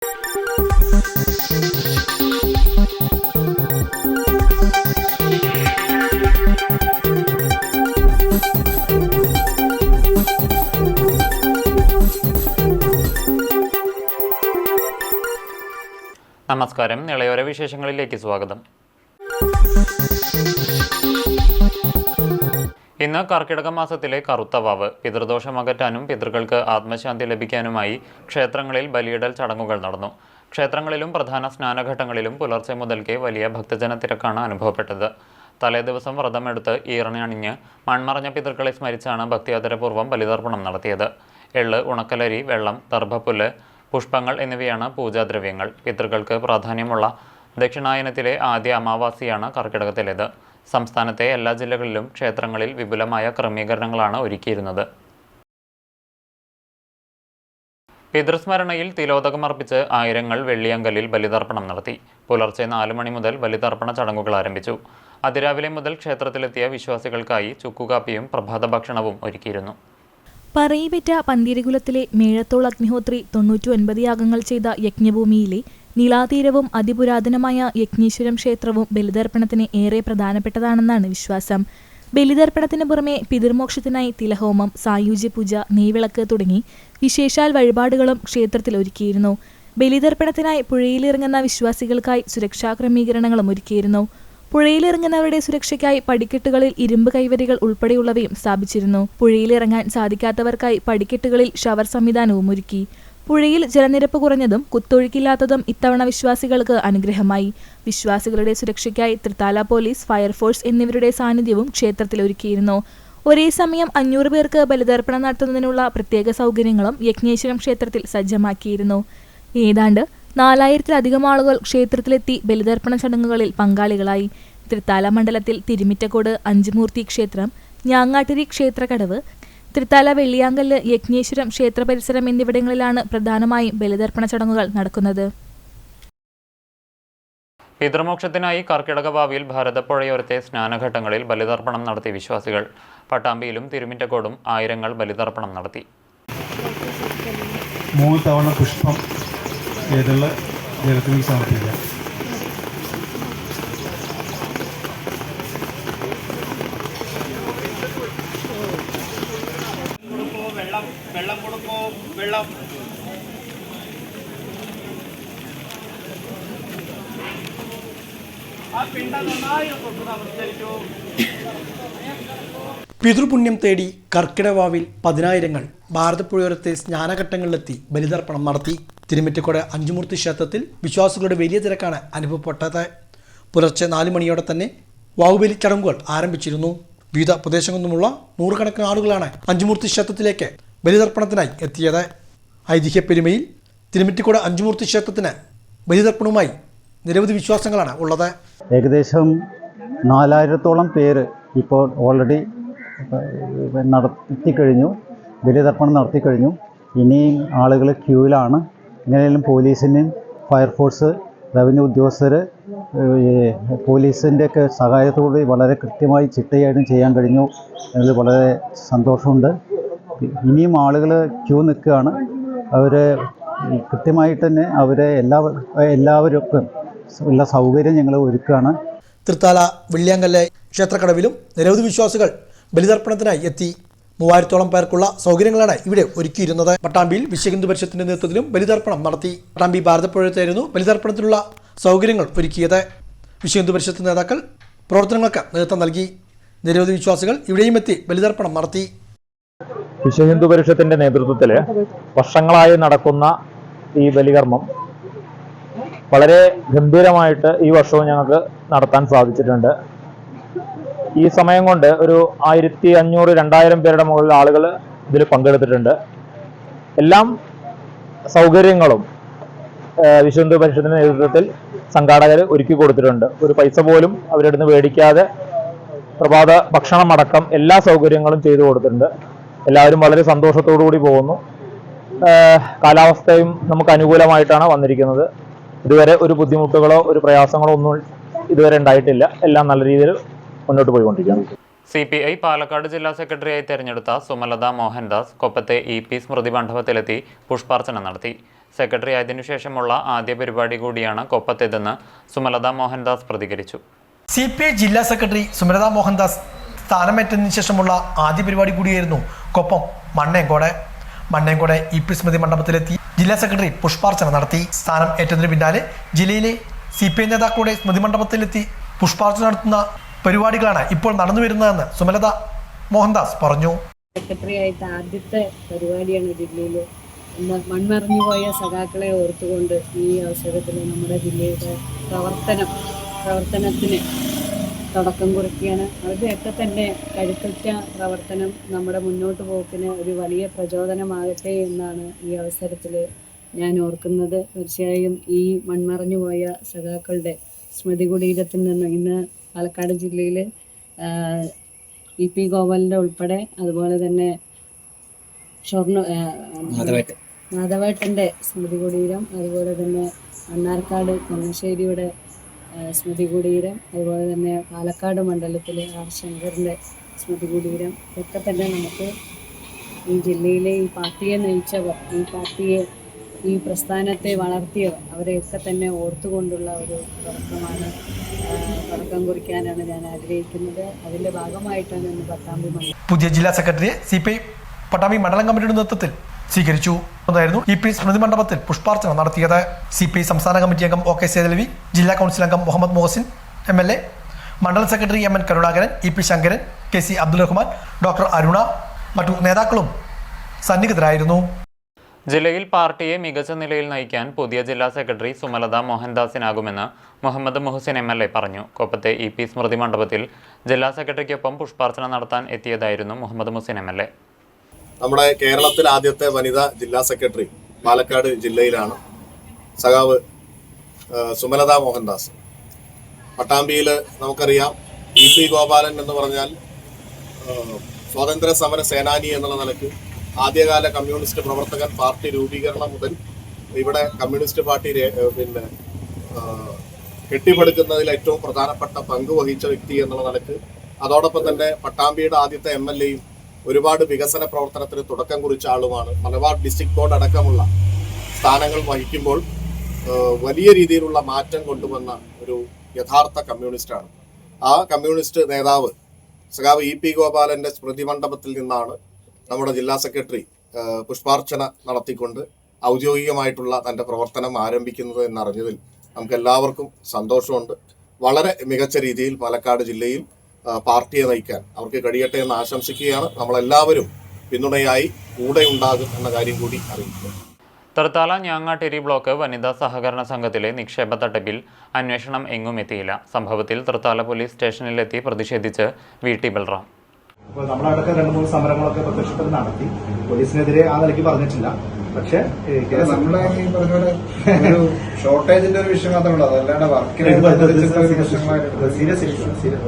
നമസ്കാരം. ഇളയോര വിശേഷങ്ങളിലേക്ക് സ്വാഗതം. ഇന്ന് കർക്കിടക മാസത്തിലെ കറുത്ത വാവ്. പിതൃദോഷം അകറ്റാനും പിതൃക്കൾക്ക് ആത്മശാന്തി ലഭിക്കാനുമായി ക്ഷേത്രങ്ങളിൽ ബലിയിടൽ ചടങ്ങുകൾ നടന്നു. ക്ഷേത്രങ്ങളിലും പ്രധാന സ്നാനഘട്ടങ്ങളിലും പുലർച്ചെ മുതൽക്കേ വലിയ ഭക്തജന തിരക്കാണ് അനുഭവപ്പെട്ടത്. തലേദിവസം വ്രതമെടുത്ത് ഈറണി അണിഞ്ഞ് മൺമറഞ്ഞ പിതൃക്കളെ സ്മരിച്ചാണ് ഭക്തിയാദരപൂർവ്വം ബലിതർപ്പണം നടത്തിയത്. എള്ള്, ഉണക്കലരി, വെള്ളം, ദർഭപ്പുല്ല്, പുഷ്പങ്ങൾ എന്നിവയാണ് പൂജാദ്രവ്യങ്ങൾ. പിതൃക്കൾക്ക് പ്രാധാന്യമുള്ള ദക്ഷിണായനത്തിലെ ആദ്യ അമാവാസിയാണ് കർക്കിടകത്തിലേത്. സംസ്ഥാനത്തെ എല്ലാ ജില്ലകളിലും ക്ഷേത്രങ്ങളിൽ വിപുലമായ ക്രമീകരണങ്ങളാണ് ഒരുക്കിയിരുന്നത്. പിതൃസ്മരണയിൽ തിലോദകമർപ്പിച്ച് ആയിരങ്ങൾ വെള്ളിയങ്കലിൽ ബലിതർപ്പണം നടത്തി. പുലർച്ചെ 4 മണി മുതൽ ബലിതർപ്പണ ചടങ്ങുകൾ ആരംഭിച്ചു. അതിരാവിലെ മുതൽ ക്ഷേത്രത്തിലെത്തിയ വിശ്വാസികൾക്കായി ചുക്കുകാപ്പിയും പ്രഭാത ഭക്ഷണവും ഒരുക്കിയിരുന്നു. പറയിപെറ്റ പന്തീരകുലത്തിലെ മേഴത്തോൾ അഗ്നിഹോത്രി 99 യാഗങ്ങൾ ചെയ്ത യജ്ഞഭൂമിയിലെ നീലാതീരവും അതിപുരാതനമായ യജ്ഞേശ്വരം ക്ഷേത്രവും ബലിതർപ്പണത്തിന് ഏറെ പ്രധാനപ്പെട്ടതാണെന്നാണ് വിശ്വാസം. ബലിതർപ്പണത്തിന് പുറമെ പിതൃമോക്ഷത്തിനായി തിലഹോമം, സായുജ്യപൂജ, നെയ്വിളക്ക് തുടങ്ങി വിശേഷാൽ വഴിപാടുകളും ക്ഷേത്രത്തിൽ ഒരുക്കിയിരുന്നു. ബലിതർപ്പണത്തിനായി പുഴയിലിറങ്ങുന്ന വിശ്വാസികൾക്കായി സുരക്ഷാ ക്രമീകരണങ്ങളും ഒരുക്കിയിരുന്നു. പുഴയിലിറങ്ങുന്നവരുടെ സുരക്ഷയ്ക്കായി പടിക്കെട്ടുകളിൽ ഇരുമ്പ് കൈവരികൾ ഉൾപ്പെടെയുള്ളവയും സ്ഥാപിച്ചിരുന്നു. പുഴയിലിറങ്ങാൻ സാധിക്കാത്തവർക്കായി പടിക്കെട്ടുകളിൽ ഷവർ സംവിധാനവും ഒരുക്കി. പുഴയിൽ ജലനിരപ്പ് കുറഞ്ഞതും കുത്തൊഴുക്കില്ലാത്തതും ഇത്തവണ വിശ്വാസികൾക്ക് അനുഗ്രഹമായി. വിശ്വാസികളുടെ സുരക്ഷയ്ക്കായി തൃത്താല പോലീസ്, ഫയർഫോഴ്സ് എന്നിവരുടെ സാന്നിധ്യവും ക്ഷേത്രത്തിൽ ഒരുക്കിയിരുന്നു. ഒരേ സമയം 500 പേർക്ക് ബലിതർപ്പണം നടത്തുന്നതിനുള്ള പ്രത്യേക സൗകര്യങ്ങളും യജ്ഞേശ്വരം ക്ഷേത്രത്തിൽ സജ്ജമാക്കിയിരുന്നു. ഏതാണ്ട് 4000-ലധികം ആളുകൾ ക്ഷേത്രത്തിലെത്തി ബലിതർപ്പണ ചടങ്ങുകളിൽ പങ്കാളികളായി. തൃത്താല മണ്ഡലത്തിൽ തിരുമിറ്റക്കോട് അഞ്ചുമൂർത്തി ക്ഷേത്രം, ഞാങ്ങാട്ടിരി ക്ഷേത്രക്കടവ്, തൃത്താല വെള്ളിയാങ്കല്ല്, യജ്ഞേശ്വരം ക്ഷേത്ര പരിസരം എന്നിവിടങ്ങളിലാണ് പ്രധാനമായും ബലിതർപ്പണ ചടങ്ങുകൾ നടക്കുന്നത്. പിതൃമോക്ഷത്തിനായി കർക്കിടകവാവിൽ ഭാരതപ്പുഴയോരത്തെ സ്നാനഘട്ടങ്ങളിൽ ബലിതർപ്പണം നടത്തി വിശ്വാസികൾ. പട്ടാമ്പിയിലും തിരുമിറ്റക്കോടും ആയിരങ്ങൾ ബലിതർപ്പണം നടത്തി. 3 തവണ പുഷ്പം ഏതുള്ള ജലത്തിൽ സമർപ്പിക്കുക. വെള്ളം കൊടുക്കോ, വെള്ളം. ആ പിണ്ട നന്നായി നമസ്കരിച്ചു. പിതൃപുണ്യം തേടി കർക്കിടവാവിൽ 10,000 ഭാരതപ്പുഴയോരത്തെ സ്നാനഘട്ടങ്ങളിലെത്തി ബലിതർപ്പണം നടത്തി. തിരുമിറ്റക്കോട് അഞ്ചുമൂർത്തി ക്ഷേത്രത്തിൽ വിശ്വാസികളുടെ വലിയ തിരക്കാണ് അനുഭവപ്പെട്ടത്. പുലർച്ചെ 4 മണിയോടെ തന്നെ വാവുബലി ചടങ്ങുകൾ ആരംഭിച്ചിരുന്നു. വിവിധ പ്രദേശങ്ങളിൽ നിന്നുമുള്ള 100 കണക്കിന് ആളുകളാണ് അഞ്ചുമൂർത്തി ക്ഷേത്രത്തിലേക്ക് ബലിതർപ്പണത്തിനായി എത്തിയത്. ഐതിഹ്യപ്പെരുമയിൽ തിരുമിറ്റക്കോട് അഞ്ചുമൂർത്തി ക്ഷേത്രത്തിന് ബലിതർപ്പണവുമായി നിരവധി വിശ്വാസങ്ങളാണ് ഉള്ളത്. ഏകദേശം 4000-ഓളം പേര് ഇപ്പോൾ ഓൾറെഡി നടത്തിക്കഴിഞ്ഞു, ബലിതർപ്പണം നടത്തിക്കഴിഞ്ഞു. ഇനിയും ആളുകൾ ക്യൂവിലാണ്. എങ്ങനെയാലും പോലീസിൻ്റെയും ഫയർഫോഴ്സ്, റവന്യൂ ഉദ്യോഗസ്ഥർ, പോലീസിൻ്റെയൊക്കെ സഹായത്തോടെ വളരെ കൃത്യമായി ചിട്ടയായിട്ടും ചെയ്യാൻ കഴിഞ്ഞു എന്നതിൽ വളരെ സന്തോഷമുണ്ട്. ഇനിയും ആളുകൾ ക്യൂ നിൽക്കുകയാണ്. അവർ കൃത്യമായിട്ട് തന്നെ അവരെ എല്ലാവർക്കും ഉള്ള സൗകര്യം ഞങ്ങൾ ഒരുക്കുകയാണ്. തൃത്താല വെള്ളിയാങ്കല്ല് ക്ഷേത്രക്കടവിലും നിരവധി വിശ്വാസികൾ ബലിതർപ്പണത്തിനായി എത്തി. 3000-ഓളം പേർക്കുള്ള സൗകര്യങ്ങളാണ് ഇവിടെ ഒരുക്കിയിരുന്നത്. പട്ടാമ്പിയിൽ വിശ്വഹിന്ദു പരിഷത്തിന്റെ നേതൃത്വത്തിലും ബലിതർപ്പണം നടത്തി. പട്ടാമ്പി ഭാരതപ്പുഴത്തായിരുന്നു ബലിതർപ്പണത്തിനുള്ള സൗകര്യങ്ങൾ ഒരുക്കിയത്. വിശ്വഹിന്ദു പരിഷത്ത് നേതാക്കൾ പ്രവർത്തനങ്ങൾക്ക് നേതൃത്വം നൽകി. നിരവധി വിശ്വാസികൾ ഇവിടെയും എത്തി ബലിതർപ്പണം നടത്തി. വിശ്വഹിന്ദു പരിഷത്തിന്റെ നേതൃത്വത്തിൽ വർഷങ്ങളായി നടക്കുന്ന ഈ ബലികർമ്മം വളരെ ഗംഭീരമായിട്ട് ഈ വർഷവും ഞങ്ങൾക്ക് നടത്താൻ സാധിച്ചിട്ടുണ്ട്. ഈ സമയം കൊണ്ട് ഒരു 1500-2000 പേരുടെ മുകളിൽ ആളുകൾ ഇതിൽ പങ്കെടുത്തിട്ടുണ്ട്. എല്ലാം സൗകര്യങ്ങളും വിശ്വഹിന്ദു പരിഷത്തിന്റെ നേതൃത്വത്തിൽ സംഘാടകർ ഒരുക്കി കൊടുത്തിട്ടുണ്ട്. ഒരു പൈസ പോലും അവരുടെ നിന്ന് മേടിക്കാതെ പ്രഭാത ഭക്ഷണമടക്കം എല്ലാ സൗകര്യങ്ങളും ചെയ്തു കൊടുത്തിട്ടുണ്ട്. എല്ലാവരും വളരെ സന്തോഷത്തോടു കൂടി പോകുന്നു. കാലാവസ്ഥയും നമുക്ക് അനുകൂലമായിട്ടാണ് വന്നിരിക്കുന്നത്. ഇതുവരെ ഒരു ബുദ്ധിമുട്ടുകളോ ഒരു പ്രയാസങ്ങളോ ഒന്നും ഇതുവരെ ഉണ്ടായിട്ടില്ല. എല്ലാം നല്ല രീതിയിൽ മുന്നോട്ട് പോയിക്കൊണ്ടിരിക്കുകയാണ്. CPI പാലക്കാട് ജില്ലാ സെക്രട്ടറിയായി തെരഞ്ഞെടുത്ത സുമലത മോഹൻദാസ് കൊപ്പത്തെ EP സ്മൃതി മണ്ഡപത്തിലെത്തി പുഷ്പാർച്ചന നടത്തി. സെക്രട്ടറി ആയതിനു ശേഷമുള്ള ആദ്യ പരിപാടി കൂടിയാണ് കൊപ്പത്തേതെന്ന് സുമലത മോഹൻദാസ് പ്രതികരിച്ചു. CPI ജില്ലാ സെക്രട്ടറി സുമലത മോഹൻദാസ് സ്ഥാനമേറ്റതിനു ശേഷമുള്ള ആദ്യ പരിപാടി കൂടിയായിരുന്നു കൊപ്പം മണ്ണേങ്കോട് EP സ്മൃതി മണ്ഡപത്തിലെത്തി ജില്ലാ സെക്രട്ടറി പുഷ്പാർച്ചന നടത്തി. സ്ഥാനം ഏറ്റതിനു പിന്നാലെ ജില്ലയിലെ CPI നേതാക്കളുടെ സ്മൃതി മണ്ഡപത്തിലെത്തി പുഷ്പാർച്ചന നടത്തുന്ന പരിപാടികളാണ് ഇപ്പോൾ നടന്നു വരുന്നതെന്ന് സുമലത മോഹൻദാസ് പറഞ്ഞു. സെക്രട്ടറി ആയിട്ട് ആദ്യത്തെ പരിപാടിയാണ് ജില്ലയിൽ. മൺമറഞ്ഞുപോയ സഖാക്കളെ ഓർത്തുകൊണ്ട് ഈ അവസരത്തിൽ നമ്മുടെ ജില്ലയുടെ പ്രവർത്തനത്തിന് തുടക്കം കുറിക്കുകയാണ്. അവരുടെയൊക്കെ തന്നെ കരുത്തുറ്റ പ്രവർത്തനം നമ്മുടെ മുന്നോട്ട് പോക്കിന് ഒരു വലിയ പ്രചോദനമാകട്ടെ എന്നാണ് ഈ അവസരത്തിൽ ഞാൻ ഓർക്കുന്നത്. തീർച്ചയായും ഈ മൺമറഞ്ഞുപോയ സഖാക്കളുടെ സ്മൃതി കുടീരത്തിൽ നിന്ന് ഇന്ന് പാലക്കാട് ജില്ലയിൽ EP ഗോപാലിൻ്റെ ഉൾപ്പെടെ അതുപോലെ തന്നെ മാധവേട്ടൻ്റെ സ്മൃതി കുടീരം, അതുപോലെ തന്നെ മണ്ണാർക്കാട് കൊന്നശ്ശേരിയുടെ സ്മൃതി കുടീരം, അതുപോലെ തന്നെ പാലക്കാട് മണ്ഡലത്തിലെ R ശങ്കറിൻ്റെ സ്മൃതി കുടീരം, ഇതൊക്കെ തന്നെ നമുക്ക് ഈ ജില്ലയിലെ ഈ പാർട്ടിയെ നയിച്ചവർ, ഈ പ്രസ്ഥാനത്തെ വളർത്തിയവർ, അവരെയൊക്കെ തന്നെ ഓർത്തുകൊണ്ടുള്ള ഒരു തുടക്കം കുറിക്കാനാണ് ഞാൻ ആഗ്രഹിക്കുന്നത്. അതിൻ്റെ ഭാഗമായിട്ടാണ് ഇന്ന് പട്ടാമ്പി മണ്ഡലം പുതിയ ജില്ലാ സെക്രട്ടറിയെ CPI പട്ടാമ്പി മണ്ഡലം കമ്മിറ്റിയുടെ നേതൃത്വത്തിൽ സ്വീകരിച്ചു. അതായിരുന്നു EP സ്മൃതി മണ്ഡപത്തിൽ പുഷ്പാർച്ചന നടത്തിയത്. CPI സംസ്ഥാന കമ്മിറ്റി അംഗം OK സേതലവി, ജില്ലാ കൗൺസിൽ അംഗം മുഹമ്മദ് മോഹസിൻ MLA, മണ്ഡലം secretary MN Karunakaran, EP Shankaran, KC Abdul Rahman, doctor Aruna, മറ്റു നേതാക്കളും സന്നിഹിതരായിരുന്നു. ജില്ലയിൽ പാർട്ടിയെ മികച്ച നിലയിൽ നയിക്കാൻ പുതിയ ജില്ലാ സെക്രട്ടറി സുമലത മോഹൻദാസിനാകുമെന്ന് മുഹമ്മദ് മുഹസിൻ MLA പറഞ്ഞു. കൊപ്പത്തെ EP സ്മൃതി മണ്ഡപത്തിൽ ജില്ലാ സെക്രട്ടറിക്കൊപ്പം പുഷ്പാർച്ചന നടത്താൻ എത്തിയതായിരുന്നു മുഹമ്മദ് മുഹസിൻ MLA. നമ്മുടെ കേരളത്തിൽ ആദ്യത്തെ വനിതാ ജില്ലാ സെക്രട്ടറി പാലക്കാട് ജില്ലയിലാണ് സഖാവ് സുമലത മോഹൻദാസ്. പട്ടാമ്പിയിൽ നമുക്കറിയാം EP ഗോപാലൻ എന്ന് പറഞ്ഞാൽ സ്വാതന്ത്ര്യ സമര സേനാനി എന്നുള്ള നിലയ്ക്ക് ആദ്യകാല കമ്മ്യൂണിസ്റ്റ് പ്രവർത്തകൻ, പാർട്ടി രൂപീകരണം മുതൽ ഇവിടെ കമ്മ്യൂണിസ്റ്റ് പാർട്ടി കെട്ടിപ്പടുക്കുന്നതിൽ ഏറ്റവും പ്രധാനപ്പെട്ട പങ്ക് വഹിച്ച വ്യക്തി എന്നുള്ള നിലയ്ക്ക്, അതോടൊപ്പം തന്നെ പട്ടാമ്പിയുടെ ആദ്യത്തെ MLAയും ഒരുപാട് വികസന പ്രവർത്തനത്തിന് തുടക്കം കുറിച്ച ആളുമാണ്. മലബാർ ഡിസ്ട്രിക്ട് ബോർഡ് അടക്കമുള്ള സ്ഥാനങ്ങൾ വഹിക്കുമ്പോൾ വലിയ രീതിയിലുള്ള മാറ്റം കൊണ്ടുവന്ന ഒരു യഥാർത്ഥ കമ്മ്യൂണിസ്റ്റാണ്. ആ കമ്മ്യൂണിസ്റ്റ് നേതാവ് സഖാവ് EP ഗോപാലന്റെ സ്മൃതി മണ്ഡപത്തിൽ നിന്നാണ് നമ്മുടെ ജില്ലാ സെക്രട്ടറി പുഷ്പാർച്ചന നടത്തിക്കൊണ്ട് ഔദ്യോഗികമായിട്ടുള്ള തൻ്റെ പ്രവർത്തനം ആരംഭിക്കുന്നത് എന്നറിഞ്ഞതിൽ നമുക്ക് എല്ലാവർക്കും സന്തോഷമുണ്ട്. വളരെ മികച്ച രീതിയിൽ പാലക്കാട് ജില്ലയിൽ പാർട്ടിയെ നയിക്കാൻ അവർക്ക് കഴിയട്ടെ എന്ന് ആശംസിക്കുകയാണ്. നമ്മളെല്ലാവരും പിന്തുണയായി കൂടെ ഉണ്ടാകും എന്ന കാര്യം കൂടി അറിയിക്കുക. തൃത്താല ഞാങ്ങാട്ടേരി ബ്ലോക്ക് വനിതാ സഹകരണ സംഘത്തിലെ നിക്ഷേപ തട്ടിപ്പിൽ അന്വേഷണം എങ്ങും എത്തിയില്ല. സംഭവത്തിൽ തൃത്താല പോലീസ് സ്റ്റേഷനിലെത്തി പ്രതിഷേധിച്ച് VT ബൽറാം. അപ്പോൾ നമ്മളവിടെയൊക്കെ 2-3 സമരങ്ങളൊക്കെ പ്രത്യക്ഷത്തിൽ നടത്തി. പോലീസിനെതിരെ ആ നിലയ്ക്ക് പറഞ്ഞിട്ടില്ല. പക്ഷേ നമ്മുടെ ഈ പറഞ്ഞ പോലെ ഒരു ഷോർട്ടേജിന്റെ ഒരു വിഷയം മാത്രമേ ഉള്ളൂ, അതല്ലാണ്ട് സീരിയസ്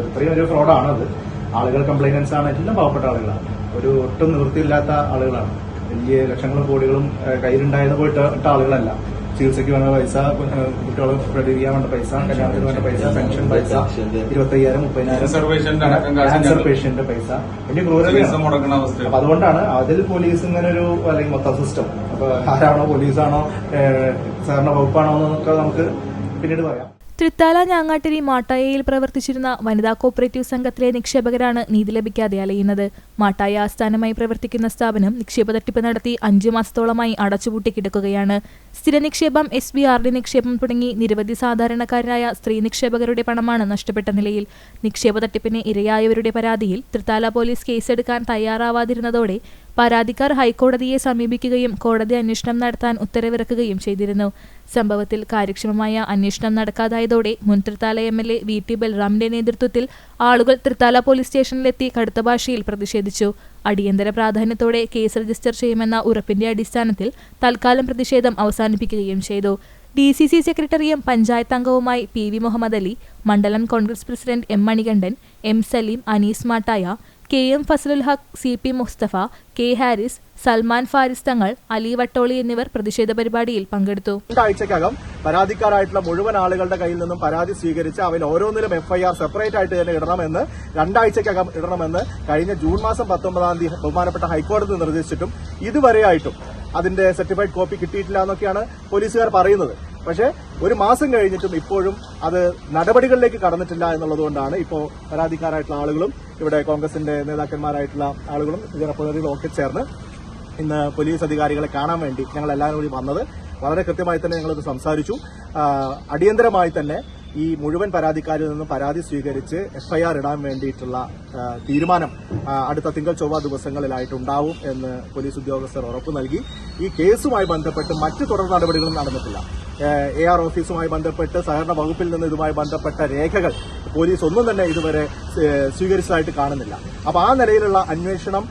ഇത്രയും ഒരു ഫ്രോഡാണ് അത്. ആളുകൾ കംപ്ലൈനൻസ് ആണ്, എല്ലാം പാവപ്പെട്ട ആളുകളാണ്, ഒട്ടും നിവൃത്തിയില്ലാത്ത ആളുകളാണ്. വലിയ ലക്ഷങ്ങളും കോടികളും കയ്യിലുണ്ടായത് പോയിട്ട് ഇട്ട ആളുകളല്ല. ചികിത്സയ്ക്ക് വേണ്ട പൈസ, കുട്ടികളെ പ്രതികരിക്കാൻ വേണ്ട പൈസ, കല്യാണത്തിന് വേണ്ട പൈസ, പെൻഷൻ പൈസ, 25,000, 30,000 ക്യാൻസർ പേഷ്യന്റ് പൈസ, വലിയ ക്രൂരതയാണ്. അപ്പൊ അതുകൊണ്ടാണ് അതിൽ പോലീസ് ഇങ്ങനെ ഒരു അല്ലെങ്കിൽ മൊത്തം സിസ്റ്റം, അപ്പൊ ആരാണോ, പോലീസാണോ, സഹകരണ വകുപ്പാണോ എന്നൊക്കെ നമുക്ക് പിന്നീട് പറയാം. തൃത്താല ഞാങ്ങാട്ടിരി മാട്ടായയിൽ പ്രവർത്തിച്ചിരുന്ന വനിതാ കോപ്പറേറ്റീവ് സംഘത്തിലെ നിക്ഷേപകരാണ് നീതി ലഭിക്കാതെ അലയുന്നത്. മാട്ടായ ആസ്ഥാനമായി പ്രവർത്തിക്കുന്ന സ്ഥാപനം നിക്ഷേപ തട്ടിപ്പ് നടത്തി 5 മാസത്തോളമായി അടച്ചുപൂട്ടി കിടക്കുകയാണ്. സ്ഥിര നിക്ഷേപം, SBRD നിക്ഷേപം തുടങ്ങി നിരവധി സാധാരണക്കാരായ സ്ത്രീ നിക്ഷേപകരുടെ പണമാണ് നഷ്ടപ്പെട്ട നിലയിൽ. നിക്ഷേപ തട്ടിപ്പിന് ഇരയായവരുടെ പരാതിയിൽ തൃത്താല പോലീസ് കേസെടുക്കാൻ തയ്യാറാവാതിരുന്നതോടെ പരാതിക്കാർ ഹൈക്കോടതിയെ സമീപിക്കുകയും കോടതി അന്വേഷണം നടത്താൻ ഉത്തരവിറക്കുകയും ചെയ്തിരുന്നു. സംഭവത്തിൽ കാര്യക്ഷമമായ അന്വേഷണം നടക്കാതായതോടെ മുൻ തൃത്താല MLA VT ബൽറാമിന്റെ നേതൃത്വത്തിൽ ആളുകൾ തൃത്താല പോലീസ് സ്റ്റേഷനിലെത്തി കടുത്ത ഭാഷയിൽ പ്രതിഷേധിച്ചു. അടിയന്തര പ്രാധാന്യത്തോടെ കേസ് രജിസ്റ്റർ ചെയ്യുമെന്ന ഉറപ്പിന്റെ അടിസ്ഥാനത്തിൽ തൽക്കാലം പ്രതിഷേധം അവസാനിപ്പിക്കുകയും ചെയ്തു. DCC സെക്രട്ടറിയും പഞ്ചായത്ത് അംഗവുമായി PV മുഹമ്മദ് അലി, മണ്ഡലം Congress president M Manikandan, M Saleem, Anees Mattaya, KM Fazalul Haq, CP Mustafa, K Haris, Salman Faris Thangal, Ali Vattoli എന്നിവർ പ്രതിഷേധ പരിപാടിയിൽ പങ്കെടുത്തു. 2 ആഴ്ചക്കകം പരാതിക്കാരായിട്ടുള്ള മുഴുവൻ ആളുകളുടെ കയ്യിൽ നിന്നും പരാതി സ്വീകരിച്ച് അവയിൽ ഓരോന്നിലും FIR സെപ്പറേറ്റ് ആയിട്ട് തന്നെ ഇടണമെന്ന് 2 ആഴ്ചക്കകം ഇടണമെന്ന് കഴിഞ്ഞ ജൂൺ മാസം 19 ബഹുമാനപ്പെട്ട ഹൈക്കോടതി നിർദ്ദേശിച്ചിട്ടും ഇതുവരെയായിട്ടും അതിന്റെ സർട്ടിഫൈഡ് കോപ്പി കിട്ടിയിട്ടില്ല എന്നൊക്കെയാണ് പോലീസുകാർ പറയുന്നത്. പക്ഷേ 1 മാസം കഴിഞ്ഞിട്ടും ഇപ്പോഴും അത് നടപടികളിലേക്ക് കടന്നിട്ടില്ല എന്നുള്ളതുകൊണ്ടാണ് ഇപ്പോൾ പരാതിക്കാരായിട്ടുള്ള ആളുകളും ഇവിടെ കോൺഗ്രസിന്റെ നേതാക്കന്മാരായിട്ടുള്ള ആളുകളും ജനപ്രതിനിധികളും ഒക്കെ ചേർന്ന് ഇന്ന് പോലീസ് അധികാരികളെ കാണാൻ വേണ്ടി ഞങ്ങൾ എല്ലാവരും കൂടി വന്നത്. വളരെ കൃത്യമായി തന്നെ ഞങ്ങളത് സംസാരിച്ചു. അടിയന്തരമായി തന്നെ ഈ മുഴുവൻ പരാതിക്കാരിൽ നിന്നും പരാതി സ്വീകരിച്ച് എഫ്ഐആർ ഇടാൻ വേണ്ടിയിട്ടുള്ള തീരുമാനം അടുത്ത തിങ്കൾ ചൊവ്വ ദിവസങ്ങളിലായിട്ടുണ്ടാവും എന്ന് പോലീസ് ഉദ്യോഗസ്ഥർ ഉറപ്പു നൽകി. ഈ കേസുമായി ബന്ധപ്പെട്ട് മറ്റ് തുടർ നടപടികളും നടന്നിട്ടില്ല. AR ഓഫീസുമായി ബന്ധപ്പെട്ട് സഹകരണ വകുപ്പിൽ നിന്ന് ഇതുമായി ബന്ധപ്പെട്ട രേഖകൾ പോലീസ് ഒന്നും തന്നെ ഇതുവരെ സ്വീകരിച്ചതായിട്ട് കാണുന്നില്ല. അപ്പോൾ ആ നിലയിലുള്ള അന്വേഷണം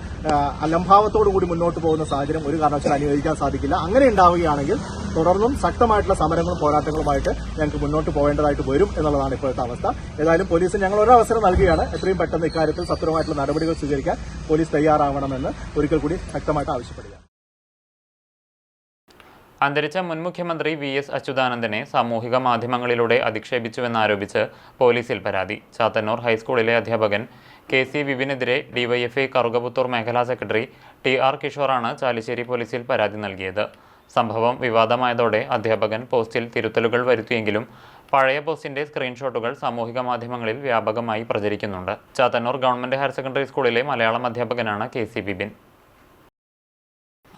അലംഭാവത്തോടുകൂടി മുന്നോട്ട് പോകുന്ന സാഹചര്യം ഒരു കാരണവശാലും അനുവദിക്കാൻ സാധിക്കില്ല. അങ്ങനെ ഉണ്ടാവുകയാണെങ്കിൽ തുടർന്നും ശക്തമായിട്ടുള്ള സമരങ്ങളും പോരാട്ടങ്ങളുമായിട്ട് ഞങ്ങൾക്ക് മുന്നോട്ട് പോകേണ്ടതായിട്ട് വരും എന്നുള്ളതാണ് ഇപ്പോഴത്തെ അവസ്ഥ. ഏതായാലും പോലീസിന് ഞങ്ങൾ ഒരു അവസരം നൽകുകയാണ്. എത്രയും പെട്ടെന്ന് ഇക്കാര്യത്തിൽ സത്വരമായിട്ടുള്ള നടപടികൾ സ്വീകരിക്കാൻ പോലീസ് തയ്യാറാവണമെന്ന് ഒരിക്കൽ കൂടി ശക്തമായിട്ട് ആവശ്യപ്പെടുക. അന്തരിച്ച മുൻ മുഖ്യമന്ത്രി VS അച്യുതാനന്ദനെ സാമൂഹിക മാധ്യമങ്ങളിലൂടെ അധിക്ഷേപിച്ചുവെന്നാരോപിച്ച് പോലീസിൽ പരാതി. ചാത്തന്നൂർ ഹൈസ്കൂളിലെ അധ്യാപകൻ KC വിപിനെതിരെ DYFI കറുകപുത്തൂർ മേഖലാ സെക്രട്ടറി TR കിഷോറാണ് ചാലിശ്ശേരി പോലീസിൽ പരാതി നൽകിയത്. സംഭവം വിവാദമായതോടെ അധ്യാപകൻ പോസ്റ്റിൽ തിരുത്തലുകൾ വരുത്തിയെങ്കിലും പഴയ പോസ്റ്റിന്റെ സ്ക്രീൻഷോട്ടുകൾ സാമൂഹിക മാധ്യമങ്ങളിൽ വ്യാപകമായി പ്രചരിക്കുന്നുണ്ട്. ചാത്തന്നൂർ ഗവൺമെന്റ് ഹയർ സെക്കൻഡറി സ്കൂളിലെ മലയാളം അധ്യാപകനാണ് KC വിപിൻ.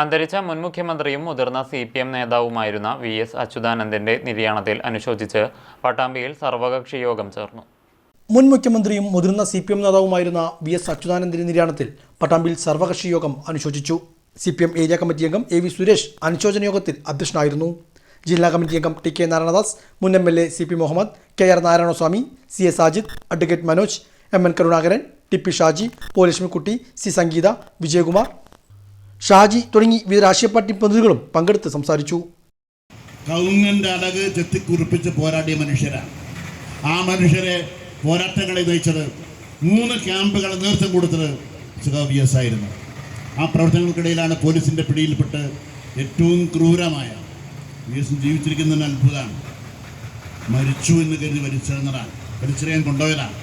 അന്തരിച്ച മുൻ മുഖ്യമന്ത്രിയും മുതിർന്ന CPM നേതാവുമായിരുന്ന VS അച്യുതാനന്ദന്റെ നിര്യാണത്തിൽ അനുശോചിച്ച് പട്ടാമ്പിയിൽ സർവകക്ഷി യോഗം ചേർന്നു. മുൻ മുഖ്യമന്ത്രിയും മുതിർന്ന CPM നേതാവുമായിരുന്ന VS അച്യുതാനന്ദന്റെ നിര്യാണത്തിൽ പട്ടാമ്പിയിൽ സർവകക്ഷി യോഗം അനുശോചിച്ചു. CPM ഏരിയ കമ്മിറ്റി അംഗം AV സുരേഷ് അനുശോചന യോഗത്തിൽ അധ്യക്ഷനായിരുന്നു. ജില്ലാ കമ്മിറ്റി അംഗം TK നാരായണദാസ്, മുൻ MLA CP Muhammad, KR Narayanaswamy, CA Sajid, advocate Manoj, MN Karunakaran, TP Shaji, പോലീഷ്മിക്കുട്ടി, C സംഗീത, വിജയകുമാർ, ഷാജി തുടങ്ങി വിവിധ രാഷ്ട്രീയ പാർട്ടി പ്രതിനിധികളും പങ്കെടുത്ത് സംസാരിച്ചു. കൗങ്ങന്റെ അടക് ചെത്തിക്കുറിപ്പിച്ച് പോരാടിയ മനുഷ്യരാണ്. ആ മനുഷ്യരെ പോരാട്ടങ്ങളെ നയിച്ചത് 3 ക്യാമ്പുകൾ നേതൃത്വം കൊടുത്തത് VS ആയിരുന്നു. ആ പ്രവർത്തനങ്ങൾക്കിടയിലാണ് പോലീസിന്റെ പിടിയിൽപ്പെട്ട് ഏറ്റവും ക്രൂരമായ VS ജീവിച്ചിരിക്കുന്നതിന് അത്ഭുതമാണ്. മരിച്ചു എന്ന് കരുതി വലിച്ചെറിയാൻ കൊണ്ടുപോയതാണ്.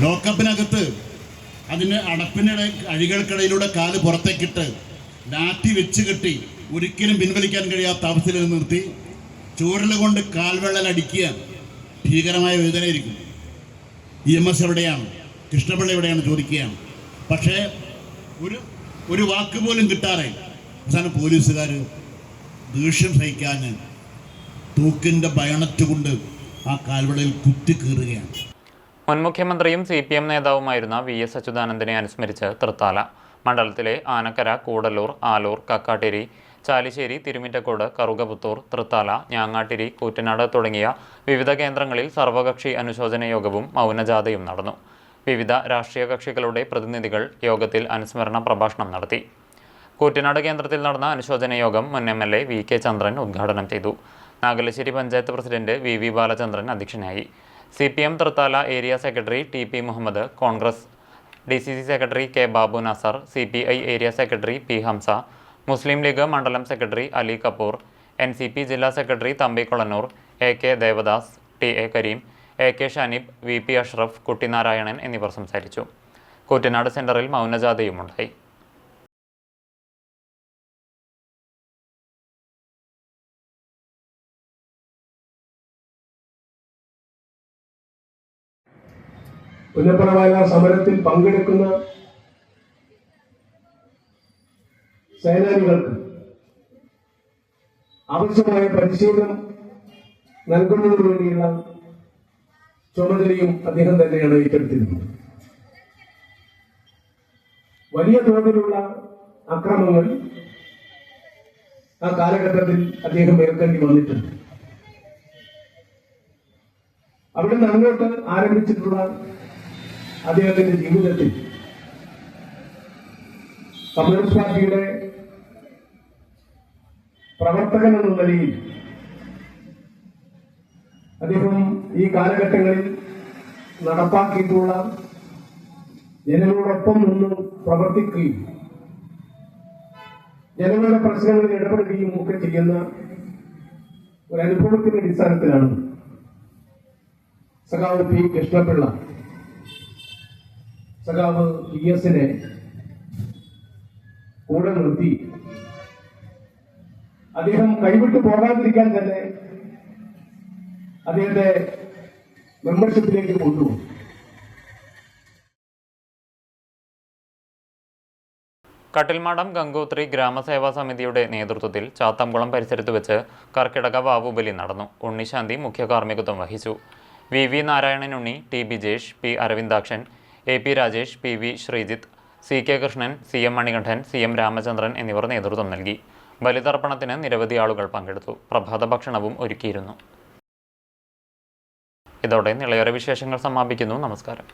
ലോക്കപ്പിനകത്ത് അതിന് അടപ്പിനിടെ അഴികൾക്കിടയിലൂടെ കാല് പുറത്തേക്കിട്ട് ലാത്തി വെച്ച് കെട്ടി ഒരിക്കലും പിൻവലിക്കാൻ കഴിയാത്ത അവസ്ഥയിൽ നിർത്തി ചൂരൽ കൊണ്ട് കാൽവെള്ളൽ അടിക്കുക. ഭീകരമായ വേദനയായിരിക്കും. EMS എവിടെയാണ്, കൃഷ്ണപിള്ള എവിടെയാണ് ചോദിക്കുകയാണ്. പക്ഷേ ഒരു വാക്ക് പോലും കിട്ടാതെ അവസാനം പോലീസുകാർ ദേഷ്യം സഹിക്കാൻ തൂക്കിൻ്റെ ബയണറ്റ് കൊണ്ട് ആ കാൽവെള്ളയിൽ കുത്തിക്കീറുകയാണ്. മുൻ മുഖ്യമന്ത്രിയും CPM നേതാവുമായിരുന്ന VS അച്യുതാനന്ദനെ അനുസ്മരിച്ച് തൃത്താല മണ്ഡലത്തിലെ ആനക്കര, കൂടല്ലൂർ, ആലൂർ, കക്കാട്ടിരി, ചാലിശ്ശേരി, തിരുമിറ്റക്കോട്, കറുകപുത്തൂർ, തൃത്താല, ഞാങ്ങാട്ടിരി, കൂറ്റനാട് തുടങ്ങിയ വിവിധ കേന്ദ്രങ്ങളിൽ സർവകക്ഷി അനുശോചന യോഗവും മൗനജാഥയും നടന്നു. വിവിധ രാഷ്ട്രീയ കക്ഷികളുടെ പ്രതിനിധികൾ യോഗത്തിൽ അനുസ്മരണ പ്രഭാഷണം നടത്തി. കൂറ്റനാട് കേന്ദ്രത്തിൽ നടന്ന അനുശോചന യോഗം മുൻ MLA VK ചന്ദ്രൻ ഉദ്ഘാടനം ചെയ്തു. നാഗലശ്ശേരി പഞ്ചായത്ത് പ്രസിഡന്റ് VV ബാലചന്ദ്രൻ അധ്യക്ഷനായി. CPM Thrithala area secretary TP Muhammad, Congress DCC secretary K Babu Nasar, CPI area secretary P Hamsa, Muslim League മണ്ഡലം സെക്രട്ടറി അലി കപൂർ, NCP ജില്ലാ secretary Thampi Kolannur, AK Devadas, TA Kareem, AK Shanib, VP Ashraf, Kuttinarayanan എന്നിവർ സംസാരിച്ചു. കൂറ്റനാട് സെന്ററിൽ മൗനജാഥയുമുണ്ടായി. പുന്നപ്രവാല സമരത്തിൽ പങ്കെടുക്കുന്ന സേനാനികൾക്ക് ആവശ്യമായ പരിശീലനം നൽകുന്നതിനു വേണ്ടിയുള്ള ചുമതലയും അദ്ദേഹം തന്നെയാണ് ഏറ്റെടുത്തിരുന്നത്. വലിയ തോതിലുള്ള അക്രമങ്ങൾ ആ കാലഘട്ടത്തിൽ അദ്ദേഹം ഏൽക്കേണ്ടി വന്നിട്ടുണ്ട്. അവിടെ നിന്ന് അങ്ങോട്ട് ആരംഭിച്ചിട്ടുള്ള അദ്ദേഹത്തിന്റെ ജീവിതത്തിൽ കമ്മ്യൂണിസ്റ്റ് പാർട്ടിയുടെ പ്രവർത്തകൻ എന്ന നിലയിൽ അദ്ദേഹം ഈ കാലഘട്ടങ്ങളിൽ നടപ്പാക്കിയിട്ടുള്ള ജനങ്ങളോടൊപ്പം നിന്ന് പ്രവർത്തിക്കുകയും ജനങ്ങളുടെ പ്രശ്നങ്ങളിൽ ഇടപെടുകയും ഒക്കെ ചെയ്യുന്ന ഒരു അനുഭവത്തിന്റെ അടിസ്ഥാനത്തിലാണ് സഖാവ് P കൃഷ്ണപിള്ള സഖാവ് VS കൂടെ നിർത്തി അദ്ദേഹം കൈവിട്ടു പോകാതിരിക്കാൻ തന്നെ അദ്ദേഹത്തെ മെമ്പർഷിപ്പിലേക്ക് കൊണ്ടുപോകും. കട്ടിൽമാടം ഗംഗോത്രി ഗ്രാമസേവാ സമിതിയുടെ നേതൃത്വത്തിൽ ചാത്തംകുളം പരിസരത്ത് വെച്ച് കർക്കിടക വാവുബലി നടന്നു. ഉണ്ണിശാന്തി മുഖ്യ കാർമ്മികത്വം വഹിച്ചു. V Narayanan Unni, T Bijesh, P Aravindakshan, AP Rajesh, PV Sreejith, CK Krishnan, CM Manikandan, CM Ramachandran എന്നിവർ നേതൃത്വം നൽകി. ബലിതർപ്പണത്തിന് നിരവധി ആളുകൾ പങ്കെടുത്തു. പ്രഭാത ഭക്ഷണവും ഒരുക്കിയിരുന്നു. ഇതോടെ നിളയോര വിശേഷങ്ങൾ സമാപിക്കുന്നു. നമസ്കാരം.